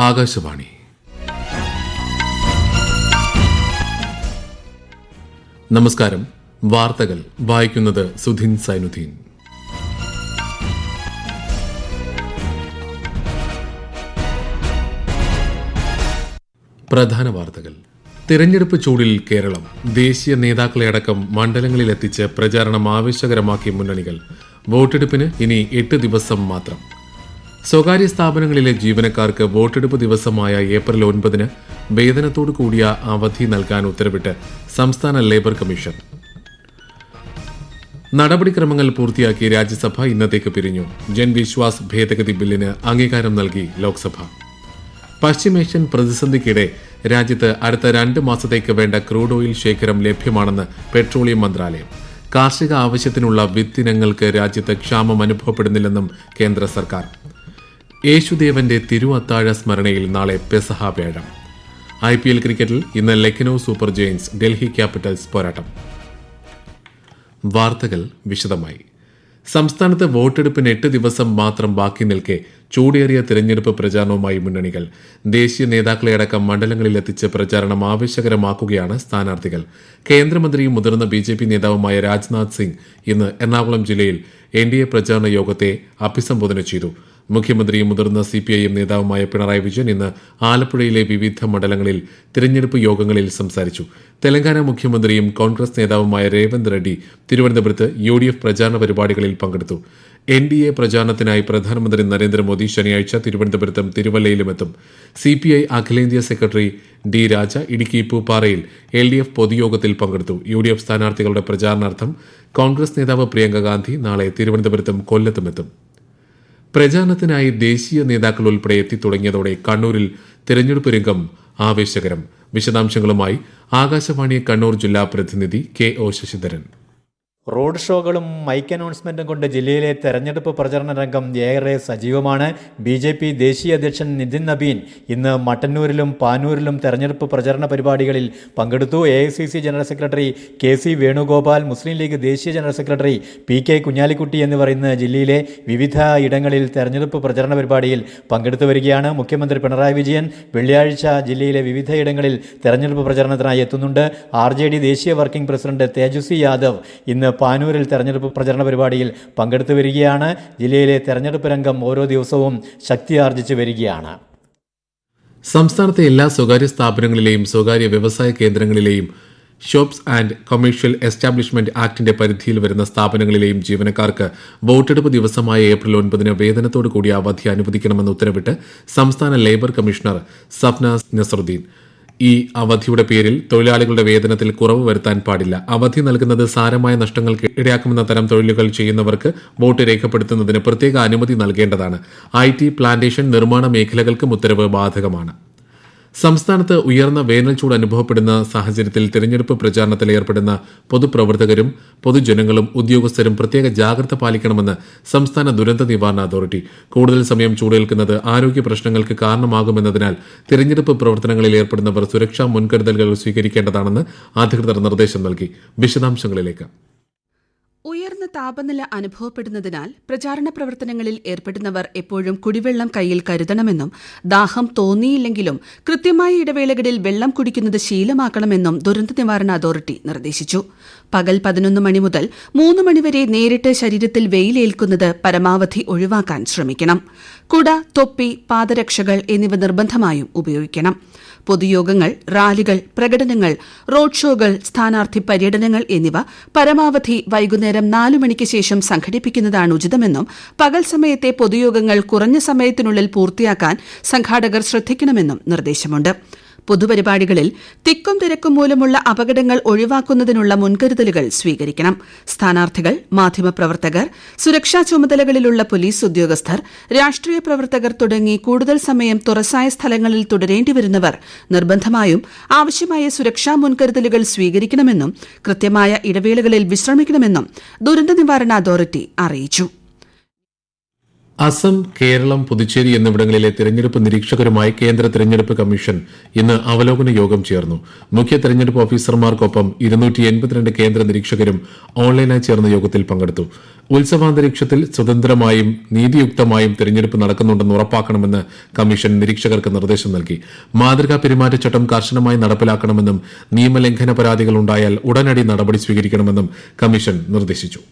ആകാശവാണി. നമസ്കാരം. വാർത്തകൾ വായിക്കുന്നത് സുധിൻ സൈനുദ്ദീൻ. പ്രധാന വാർത്തകൾ. തിരഞ്ഞെടുപ്പ് ചൂടിൽ കേരളം. ദേശീയ നേതാക്കളെയടക്കം മണ്ഡലങ്ങളിലെത്തിച്ച് പ്രചാരണം ആവേശകരമാക്കിയ മുന്നണികൾ. വോട്ടെടുപ്പിന് ഇനി 8 ദിവസം മാത്രം. സ്വകാര്യ സ്ഥാപനങ്ങളിലെ ജീവനക്കാർക്ക് വോട്ടെടുപ്പ് ദിവസമായ ഏപ്രിൽ 9 വേതനത്തോടു കൂടിയ അവധി നൽകാൻ ഉത്തരവിട്ട് സംസ്ഥാന ലേബർ കമ്മീഷൻ. നടപടിക്രമങ്ങൾ പൂർത്തിയാക്കി രാജ്യസഭ ഇന്നത്തേക്ക് പിരിഞ്ഞു. ജൻവിശ്വാസ് ഭേദഗതി ബില്ലിന് അംഗീകാരം നൽകി ലോക്സഭ. പശ്ചിമേഷ്യൻ പ്രതിസന്ധിക്കിടെ രാജ്യത്ത് അടുത്ത 2 മാസത്തേക്ക് വേണ്ട ക്രൂഡ് ഓയിൽ ശേഖരം ലഭ്യമാണെന്ന് പെട്രോളിയം മന്ത്രാലയം. കാർഷിക ആവശ്യത്തിനുള്ള വിത്തിനങ്ങൾക്ക് രാജ്യത്ത് ക്ഷാമം അനുഭവപ്പെടുന്നില്ലെന്നും കേന്ദ്ര സർക്കാർ. യേശുദേവന്റെ തിരുഅത്താഴ സ്മരണയിൽ നാളെ പെസഹ വ്യാഴം. IPL ക്രിക്കറ്റിൽ ഇന്ന് Lucknow super Giants Delhi Capitals പോരാട്ടം. വാർത്തകൾ വിശദമായി. സംസ്ഥാനത്ത് വോട്ടെടുപ്പിന് 8 ദിവസം മാത്രം ബാക്കി നിൽക്കെ ചൂടേറിയ തിരഞ്ഞെടുപ്പ് പ്രചാരണവുമായി മുന്നണികൾ. ദേശീയ നേതാക്കളെയടക്കം മണ്ഡലങ്ങളിലെത്തിച്ച് പ്രചാരണം ആവേശകരമാക്കുകയാണ് സ്ഥാനാർത്ഥികൾ. കേന്ദ്രമന്ത്രിയും മുതിർന്ന BJP നേതാവുമായ രാജ്നാഥ് സിംഗ് ഇന്ന് എറണാകുളം ജില്ലയിൽ NDA പ്രചാരണ യോഗത്തെ അഭിസംബോധന ചെയ്തു. മുഖ്യമന്ത്രിയും മുതിർന്ന CPIM നേതാവുമായ പിണറായി വിജയൻ ഇന്ന് ആലപ്പുഴയിലെ വിവിധ മണ്ഡലങ്ങളിൽ തിരഞ്ഞെടുപ്പ് യോഗങ്ങളിൽ സംസാരിച്ചു. തെലങ്കാന മുഖ്യമന്ത്രിയും കോൺഗ്രസ് നേതാവുമായ രേവന്ത് റെഡ്ഡി തിരുവനന്തപുരത്ത് UDF പ്രചാരണ പരിപാടികളിൽ പങ്കെടുത്തു. NDA പ്രചാരണത്തിനായി പ്രധാനമന്ത്രി നരേന്ദ്രമോദി ശനിയാഴ്ച തിരുവനന്തപുരത്തും തിരുവല്ലയിലുമെത്തും. CPI അഖിലേന്ത്യാ സെക്രട്ടറി D രാജ ഇടുക്കി പൂപ്പാറയിൽ LDF പൊതുയോഗത്തിൽ പങ്കെടുത്തു. UDF സ്ഥാനാർത്ഥികളുടെ പ്രചാരണാർത്ഥം കോൺഗ്രസ് നേതാവ് പ്രിയങ്ക ഗാന്ധി നാളെ തിരുവനന്തപുരത്തും കൊല്ലത്തുമെത്തും. പ്രചാരണത്തിനായി ദേശീയ നേതാക്കൾ ഉൾപ്പെടെ എത്തിത്തുടങ്ങിയതോടെ കണ്ണൂരിൽ തിരഞ്ഞെടുപ്പ് രംഗം ആവേശകരം. വിശദാംശങ്ങളുമായി ആകാശവാണി കണ്ണൂർ ജില്ലാ പ്രതിനിധി KO ശശിധരൻ. റോഡ് ഷോകളും മൈക്ക് അനൗൺസ്മെന്റും കൊണ്ട് ജില്ലയിലെ തെരഞ്ഞെടുപ്പ് പ്രചരണ രംഗം ഏറെ സജീവമാണ്. BJP ദേശീയ അധ്യക്ഷൻ നിതിൻ നബീൻ ഇന്ന് മട്ടന്നൂരിലും പാനൂരിലും തെരഞ്ഞെടുപ്പ് പ്രചരണ പരിപാടികളിൽ പങ്കെടുത്തു. AICC general secretary KC Venugopal, Muslim League ദേശീയ ജനറൽ സെക്രട്ടറി PK കുഞ്ഞാലിക്കുട്ടി എന്നിവർ ഇന്ന് ജില്ലയിലെ വിവിധ ഇടങ്ങളിൽ തെരഞ്ഞെടുപ്പ് പ്രചരണ പരിപാടിയിൽ പങ്കെടുത്തു വരികയാണ്. മുഖ്യമന്ത്രി പിണറായി വിജയൻ വെള്ളിയാഴ്ച ജില്ലയിലെ വിവിധ ഇടങ്ങളിൽ തെരഞ്ഞെടുപ്പ് പ്രചരണത്തിനായി എത്തുന്നുണ്ട്. RJD ദേശീയ വർക്കിംഗ് പ്രസിഡന്റ് തേജസ്വി യാദവ് ഇന്ന് പാനൂരിൽ തെരഞ്ഞെടുപ്പ് പ്രചരണ പരിപാടിയിൽ പങ്കെടുത്തു വരികയാണ്. ജില്ലയിലെ തെരഞ്ഞെടുപ്പ് രംഗം ഓരോ ദിവസവും ശക്തിയാർജിച്ചു വരികയാണ്. സംസ്ഥാനത്തെ എല്ലാ സ്വകാര്യ സ്ഥാപനങ്ങളിലെയും സ്വകാര്യ വ്യവസായ കേന്ദ്രങ്ങളിലെയും ഷോപ്സ് ആൻഡ് കൊമേഴ്ഷ്യൽ എസ്റ്റാബ്ലിഷ്മെന്റ് ആക്ടിന്റെ പരിധിയിൽ വരുന്ന സ്ഥാപനങ്ങളിലെയും ജീവനക്കാർക്ക് വോട്ടെടുപ്പ് ദിവസമായ ഏപ്രിൽ 9 വേതനത്തോടു കൂടിയ അവധി അനുവദിക്കണമെന്ന് ഉത്തരവിട്ട് സംസ്ഥാന ലേബർ കമ്മീഷണർ സഫ്ന നസറുദ്ദീൻ. ഈ അവധിയുടെ പേരിൽ തൊഴിലാളികളുടെ വേതനത്തിൽ കുറവ് വരുത്താൻ പാടില്ല. അവധി നൽകുന്നത് സാരമായ നഷ്ടങ്ങൾക്ക് ഇടയാക്കുമെന്ന തരം തൊഴിലുകൾ ചെയ്യുന്നവർക്ക് വോട്ട് രേഖപ്പെടുത്തുന്നതിന് പ്രത്യേക അനുമതി നൽകേണ്ടതാണ്. IT, പ്ലാന്റേഷൻ, നിർമ്മാണ മേഖലകൾക്കും ഉത്തരവ് ബാധകമാണ്. സംസ്ഥാനത്ത് ഉയർന്ന വേനൽച്ചൂട് അനുഭവപ്പെടുന്ന സാഹചര്യത്തിൽ തിരഞ്ഞെടുപ്പ് പ്രചാരണത്തിൽ ഏർപ്പെടുന്ന പൊതുപ്രവർത്തകരും പൊതുജനങ്ങളും ഉദ്യോഗസ്ഥരും പ്രത്യേക ജാഗ്രത പാലിക്കണമെന്ന് സംസ്ഥാന ദുരന്ത നിവാരണ അതോറിറ്റി. കൂടുതൽ സമയം ചൂടേൽക്കുന്നത് ആരോഗ്യ പ്രശ്നങ്ങൾക്ക് കാരണമാകുമെന്നതിനാൽ തിരഞ്ഞെടുപ്പ് പ്രവർത്തനങ്ങളിൽ ഏർപ്പെടുന്നവർ സുരക്ഷാ മുൻകരുതലുകൾ സ്വീകരിക്കേണ്ടതാണെന്ന് അധികൃതർ നിർദ്ദേശം നൽകി. വിശദാംശങ്ങളിലേക്ക്. ഉയർന്ന താപനില അനുഭവപ്പെടുന്നതിനാൽ പ്രചാരണ പ്രവർത്തനങ്ങളിൽ ഏർപ്പെടുന്നവർ എപ്പോഴും കുടിവെള്ളം കയ്യിൽ കരുതണമെന്നും ദാഹം തോന്നിയില്ലെങ്കിലും കൃത്യമായ ഇടവേളകളിൽ വെള്ളം കുടിക്കുന്നത് ശീലമാക്കണമെന്നും ദുരന്ത നിവാരണ അതോറിറ്റി നിർദ്ദേശിച്ചു. പകൽ 11 മണി മുതൽ 3 മണിവരെ നേരിട്ട് ശരീരത്തിൽ വെയിലേൽക്കുന്നത് പരമാവധി ഒഴിവാക്കാൻ ശ്രമിക്കണം. കുട, തൊപ്പി, പാദരക്ഷകൾ എന്നിവ നിർബന്ധമായും ഉപയോഗിക്കണം. പൊതുയോഗങ്ങൾ, റാലികൾ, പ്രകടനങ്ങൾ, റോഡ് ഷോകൾ, സ്ഥാനാർത്ഥി പര്യടനങ്ങൾ എന്നിവ പരമാവധി വൈകുന്നേരം 4 മണിക്ക് ശേഷം സംഘടിപ്പിക്കുന്നതാണ് ഉചിതമെന്നും പകൽ സമയത്തെ പൊതുയോഗങ്ങൾ കുറഞ്ഞ സമയത്തിനുള്ളിൽ പൂർത്തിയാക്കാൻ സംഘാടകർ ശ്രദ്ധിക്കണമെന്നും നിർദ്ദേശമുണ്ട്. പൊതുപരിപാടികളിൽ തിക്കും തിരക്കും മൂലമുള്ള അപകടങ്ങൾ ഒഴിവാക്കുന്നതിനുള്ള മുൻകരുതലുകൾ സ്വീകരിക്കണം. സ്ഥാനാർത്ഥികൾ, മാധ്യമപ്രവർത്തകർ, സുരക്ഷാ ചുമതലകളിലുള്ള പോലീസ് ഉദ്യോഗസ്ഥർ, രാഷ്ട്രീയ പ്രവർത്തകർ തുടങ്ങി കൂടുതൽ സമയം തുറസായ സ്ഥലങ്ങളിൽ തുടരേണ്ടിവരുന്നവർ നിർബന്ധമായും ആവശ്യമായ സുരക്ഷാ മുൻകരുതലുകൾ സ്വീകരിക്കണമെന്നും കൃത്യമായ ഇടവേളകളിൽ വിശ്രമിക്കണമെന്നും ദുരന്ത നിവാരണ അതോറിറ്റി അറിയിച്ചു. അസം, കേരളം, പുതുച്ചേരി എന്നിവിടങ്ങളിലെ തെരഞ്ഞെടുപ്പ് നിരീക്ഷകരുമായി കേന്ദ്ര തെരഞ്ഞെടുപ്പ് കമ്മീഷൻ ഇന്ന് അവലോകന യോഗം ചേർന്നു. മുഖ്യ തെരഞ്ഞെടുപ്പ് ഓഫീസർമാർക്കൊപ്പം 282 കേന്ദ്ര നിരീക്ഷകരും ഓൺലൈനായി ചേർന്ന യോഗത്തിൽ പങ്കെടുത്തു. ഉത്സവാന്തരീക്ഷത്തിൽ സ്വതന്ത്രമായും നീതിയുക്തമായും തെരഞ്ഞെടുപ്പ് നടക്കുന്നുണ്ടെന്ന് ഉറപ്പാക്കണമെന്ന് കമ്മീഷൻ നിരീക്ഷകർക്ക് നിർദ്ദേശം നൽകി. മാതൃകാ പെരുമാറ്റച്ചട്ടം കർശനമായി നടപ്പിലാക്കണമെന്നും നിയമലംഘന പരാതികൾ ഉണ്ടായാൽ ഉടനടി നടപടി സ്വീകരിക്കണമെന്നും കമ്മീഷൻ നിർദ്ദേശിച്ചു.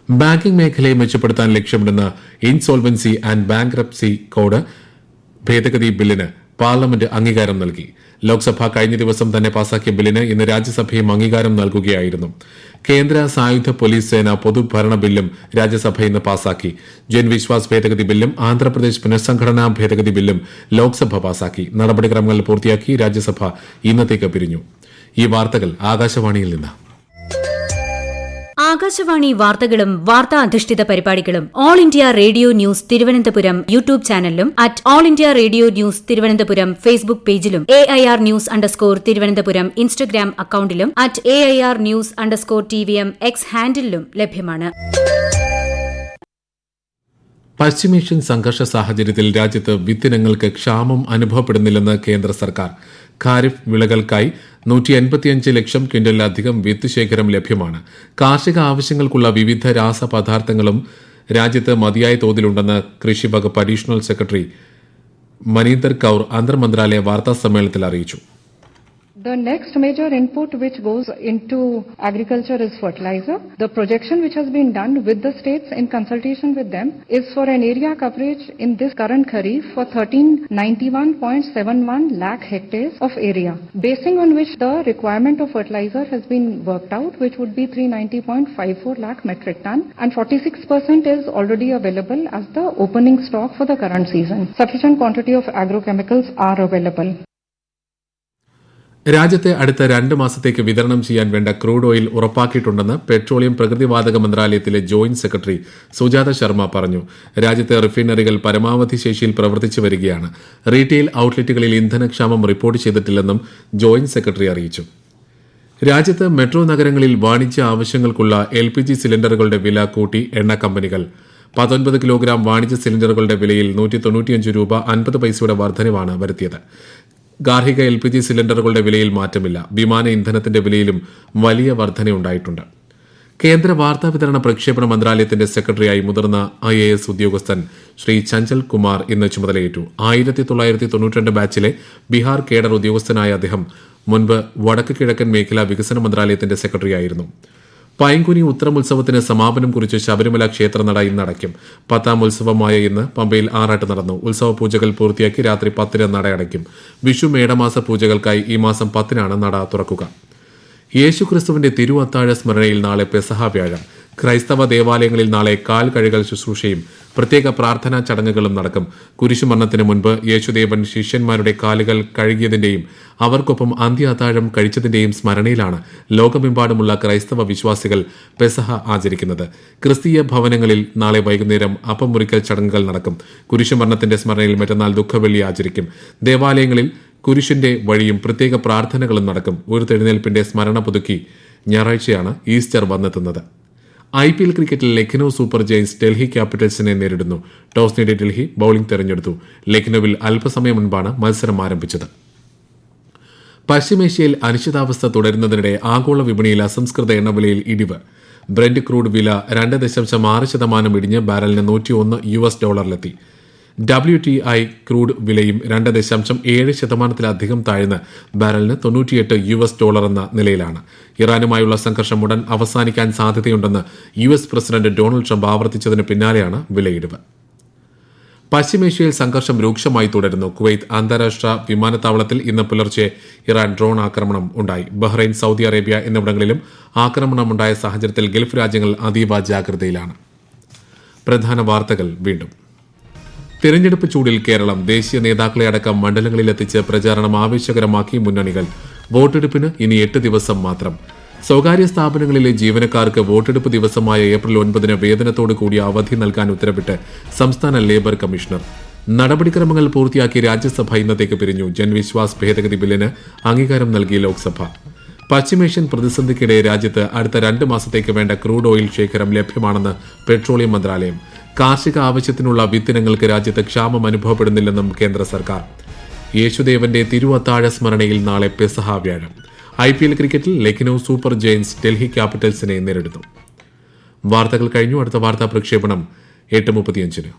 ബാങ്കിംഗ് മേഖലയെ മെച്ചപ്പെടുത്താൻ ലക്ഷ്യമിടുന്ന ഇൻസോൾവൻസി ആൻഡ് ബാങ്ക്രപ്സി കോഡ് ഭേദഗതി ബില്ലിന് പാർലമെന്റ് അംഗീകാരം നൽകി. ലോക്സഭ കഴിഞ്ഞ ദിവസം തന്നെ പാസാക്കിയ ബില്ലിന് ഇന്ന് രാജ്യസഭയും അംഗീകാരം നൽകുകയായിരുന്നു. കേന്ദ്ര സായുധ പോലീസ് സേന പൊതുഭരണ ബില്ലും രാജ്യസഭ ഇന്ന് പാസാക്കി. ജൻവിശ്വാസ് ഭേദഗതി ബില്ലും ആന്ധ്രാപ്രദേശ് പുനഃസംഘടനാ ഭേദഗതി ബില്ലും ലോക്സഭ പാസാക്കി. നടപടിക്രമങ്ങൾ പൂർത്തിയാക്കി രാജ്യസഭ ഇന്നത്തേക്ക് പിരിഞ്ഞു. ഈ വാർത്തകൾ ആകാശവാണിയിൽ നിന്ന്. ആകാശവാണി വാർത്തകളും വാർത്താ അധിഷ്ഠിത പരിപാടികളും All India Radio news Thiruvananthapuram YouTube ചാനലിലും All India Radio news Thiruvananthapuram Facebook പേജിലും AIR ന്യൂസ് _തിരുവനന്തപുരം ഇൻസ്റ്റഗ്രാം അക്കൌണ്ടിലും AIR ന്യൂസ് _TVM X ഹാൻഡിലും ലഭ്യമാണ്. പശ്ചിമേഷ്യൻ സംഘർഷ സാഹചര്യത്തിൽ രാജ്യത്ത് വിത്തിനങ്ങൾക്ക് ക്ഷാമം അനുഭവപ്പെടുന്നില്ലെന്ന് കേന്ദ്ര സർക്കാർ. ഖാരിഫ് വിളകൾക്കായി 185 ലക്ഷം ക്വിന്റലിലധികം വിത്ത് ശേഖരം ലഭ്യമാണ്. കാർഷിക ആവശ്യങ്ങൾക്കുള്ള വിവിധ രാസപദാർത്ഥങ്ങളും രാജ്യത്ത് മതിയായ തോതിലുണ്ടെന്ന് കൃഷി വകുപ്പ് അഡീഷണൽ സെക്രട്ടറി മനീന്ദർ കൌർ അന്തർമന്ത്രാലയ വാർത്താ സമ്മേളനത്തിൽ അറിയിച്ചു. The next major input which goes into agriculture is fertilizer. The projection which has been done with the states in consultation with them is for an area coverage in this current kharif for 1391.71 lakh hectares of area, basing on which the requirement of fertilizer has been worked out, which would be 390.54 lakh metric ton, and 46% is already available as the opening stock for the current season. Sufficient quantity of agrochemicals are available. രാജ്യത്തെ അടുത്ത 2 മാസത്തേക്ക് വിതരണം ചെയ്യാൻ വേണ്ട crude oil ഉറപ്പാക്കിയിട്ടുണ്ടെന്ന് petroleum പ്രകൃതിവാതക മന്ത്രാലയത്തിലെ joint secretary Sujatha Sharma പറഞ്ഞു. രാജ്യത്തെ റിഫൈനറികൾ പരമാവധി ശേഷിയിൽ പ്രവർത്തിച്ചു വരികയാണ്. റീറ്റെയിൽ ഔട്ട്ലെറ്റുകളിൽ ഇന്ധനക്ഷാമം റിപ്പോർട്ട് ചെയ്തിട്ടില്ലെന്നും ജോയിന്റ് സെക്രട്ടറി അറിയിച്ചു. രാജ്യത്ത് മെട്രോ നഗരങ്ങളിൽ വാണിജ്യ ആവശ്യങ്ങൾക്കുള്ള LPG സിലിണ്ടറുകളുടെ വില കൂട്ടി എണ്ണ കമ്പനികൾ. 19 കിലോഗ്രാം വാണിജ്യ സിലിണ്ടറുകളുടെ വിലയിൽ 195 രൂപ 50 പൈസയുടെ വർധനവാണ് വരുത്തിയത്. ഗാർഹിക LPG സിലിണ്ടറുകളുടെ വിലയിൽ മാറ്റമില്ല. വിമാന ഇന്ധനത്തിന്റെ വിലയിലും വലിയ വർധനയുണ്ടായിട്ടുണ്ട്. കേന്ദ്ര വാർത്താ വിതരണ പ്രക്ഷേപണ മന്ത്രാലയത്തിന്റെ സെക്രട്ടറിയായി മുതിർന്ന IAS ഉദ്യോഗസ്ഥൻ ശ്രീ ചഞ്ചൽ കുമാർ ഇന്ന് ചുമതലയേറ്റു. 1992 ബാച്ചിലെ ബീഹാർ കേഡർ ഉദ്യോഗസ്ഥനായ അദ്ദേഹം മുൻപ് വടക്ക് കിഴക്കൻ മേഖലാ വികസന മന്ത്രാലയത്തിന്റെ സെക്രട്ടറിയായിരുന്നു. പൈങ്കുനി ഉത്രം ഉത്സവത്തിന് സമാപനം കുറിച്ച് ശബരിമല ക്ഷേത്രനട ഇന്ന് അടയ്ക്കും. 10ാം ഉത്സവമായ ഇന്ന് പമ്പയിൽ ആറാട്ട് നടന്നു. ഉത്സവ പൂജകൾ പൂർത്തിയാക്കി രാത്രി 10-ന് നട അടയ്ക്കും. വിഷു മേടമാസ പൂജകൾക്കായി ഈ മാസം 10-നാണ് നട തുറക്കുക. യേശുക്രിസ്തുവിന്റെ തിരുവത്താഴ സ്മരണയിൽ നാളെ പെസഹ വ്യാഴം. ക്രൈസ്തവ ദേവാലയങ്ങളിൽ നാളെ കാൽ കഴുകൽ ശുശ്രൂഷയും പ്രത്യേക പ്രാർത്ഥനാ ചടങ്ങുകളും നടക്കും. കുരിശുമരണത്തിന് മുൻപ് യേശുദേവൻ ശിഷ്യന്മാരുടെ കാലുകൾ കഴുകിയതിന്റെയും അവർക്കൊപ്പം അന്ത്യ അത്താഴം കഴിച്ചതിന്റെയും സ്മരണയിലാണ് ലോകമെമ്പാടുമുള്ള ക്രൈസ്തവ വിശ്വാസികൾ പെസഹ ആചരിക്കുന്നത്. ക്രിസ്തീയ ഭവനങ്ങളിൽ നാളെ വൈകുന്നേരം അപ്പം മുറിക്കൽ ചടങ്ങുകൾ നടക്കും. കുരിശുമരണത്തിന്റെ സ്മരണയിൽ മറ്റന്നാൾ ദുഃഖവെള്ളി ആചരിക്കും. ദേവാലയങ്ങളിൽ കുരിശിന്റെ വഴിയും പ്രത്യേക പ്രാർത്ഥനകളും നടക്കും. ഉയർത്തെഴുന്നേൽപ്പിന്റെ സ്മരണ പുതുക്കി ഞായറാഴ്ചയാണ് ഈസ്റ്റർ വന്നെത്തുന്നത്. IPL ക്രിക്കറ്റിൽ ലക്നൌ സൂപ്പർ ജയൻസ് ഡൽഹി ക്യാപിറ്റൽസിനെ നേരിടുന്നു. ടോസ് നേടിയ ഡൽഹി ബൌളിംഗ് തെരഞ്ഞെടുത്തു. ലക്നൌവിൽ അല്പസമയം മുൻപാണ് മത്സരം ആരംഭിച്ചത്. പശ്ചിമേഷ്യയിൽ അനിശ്ചിതാവസ്ഥ തുടരുന്നതിനിടെ ആഗോള വിപണിയിൽ അസംസ്കൃത എണ്ണവിലയിൽ ഇടിവ്. ബ്രെന്റ് ക്രൂഡ് വില 2.6% ഇടിഞ്ഞ് ബാരലിന് $101 WTI ക്രൂഡ് വിലയും 2.7% താഴ്ന്ന് ബാരലിന് $98 എന്ന നിലയിലാണ്. ഇറാനുമായുള്ള സംഘർഷം ഉടൻ അവസാനിക്കാൻ സാധ്യതയുണ്ടെന്ന് US പ്രസിഡന്റ് ഡൊണാൾഡ് ട്രംപ് ആവർത്തിച്ചതിന് പിന്നാലെയാണ് വിലയിടിവ്. പശ്ചിമേഷ്യയിൽ സംഘർഷം രൂക്ഷമായി തുടരുന്നു. കുവൈത്ത് അന്താരാഷ്ട്ര വിമാനത്താവളത്തിൽ ഇന്ന് പുലർച്ചെ ഇറാൻ ഡ്രോൺ ആക്രമണം ഉണ്ടായി. ബഹ്റൈൻ, സൌദി അറേബ്യ എന്നിവിടങ്ങളിലും ആക്രമണമുണ്ടായ സാഹചര്യത്തിൽ ഗൾഫ് രാജ്യങ്ങൾ അതീവ ജാഗ്രതയിലാണ്. പ്രധാന വാർത്തകൾ വീണ്ടും. തെരഞ്ഞെടുപ്പ് ചൂടിൽ കേരളം. ദേശീയ നേതാക്കളെ അടക്കം മണ്ഡലങ്ങളിലെത്തിച്ച് പ്രചാരണം ആവേശകരമാക്കി മുന്നണികൾ. വോട്ടെടുപ്പിന് ഇനി 8 ദിവസം മാത്രം. സ്വകാര്യ സ്ഥാപനങ്ങളിലെ ജീവനക്കാർക്ക് വോട്ടെടുപ്പ് ദിവസമായ ഏപ്രിൽ 9-ന് വേതനത്തോടു കൂടിയ അവധി നൽകാൻ ഉത്തരവിട്ട് സംസ്ഥാന ലേബർ കമ്മീഷണർ. നടപടിക്രമങ്ങൾ പൂർത്തിയാക്കി രാജ്യസഭ ഇന്നത്തേക്ക് പിരിഞ്ഞു. ജൻവിശ്വാസ് ഭേദഗതി ബില്ലിന് അംഗീകാരം നൽകി ലോക്സഭ. പശ്ചിമേഷ്യൻ പ്രതിസന്ധിക്കിടെ രാജ്യത്ത് അടുത്ത 2 മാസത്തേക്ക് വേണ്ട ക്രൂഡ് ഓയിൽ ശേഖരം ലഭ്യമാണെന്ന് പെട്രോളിയം മന്ത്രാലയം. കാർഷിക ആവശ്യത്തിനുള്ള വിത്തിനങ്ങൾക്ക് രാജ്യത്ത് ക്ഷാമം അനുഭവപ്പെടുന്നില്ലെന്നും കേന്ദ്ര സർക്കാർ. യേശുദേവന്റെ തിരുവത്താഴ സ്മരണയിൽ നാളെ പെസഹ വ്യാഴം. IPL ക്രിക്കറ്റിൽ ലക്നൌ സൂപ്പർ ജയന്റ്സ് ഡൽഹി ക്യാപിറ്റൽസിനെ നേരിടുന്നു. വാർത്തകൾ കഴിഞ്ഞു. അടുത്ത വാർത്താ പ്രക്ഷേപണം 8:35.